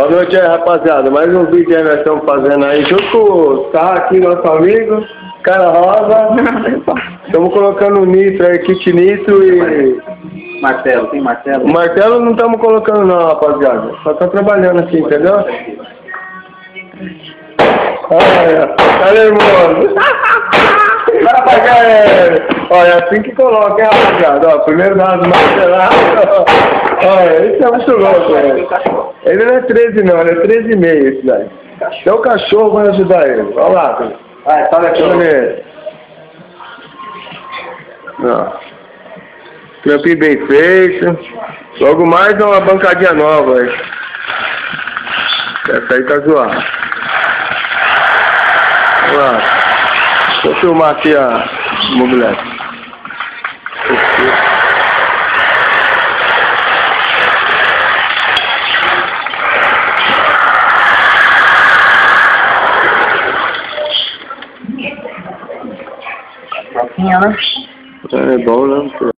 Boa noite aí, rapaziada. Mais um vídeo aí nós estamos fazendo aí junto com o Tá aqui, nosso amigo, Cara Rosa. Estamos colocando o nitro aí, kit nitro e... Martelo, tem martelo? O martelo não estamos colocando não, rapaziada. Só tá trabalhando aqui, entendeu? Olha, olha, irmão. Olha, assim que coloca, hein, rapaziada. Ó, primeiro dá umas marteladas. Olha, esse é muito louco, velho. Ele não é 13 não, ele é 13,5 esse daí. Então o cachorro vai ajudar ele. Olha lá, filho. Vai, fala aqui. Trampinho bem feito. Logo mais é uma bancadinha nova aí. Essa aí tá zoada. Vamos lá. Deixa eu filmar aqui a mobilete. Fofinha, né? É bom, né?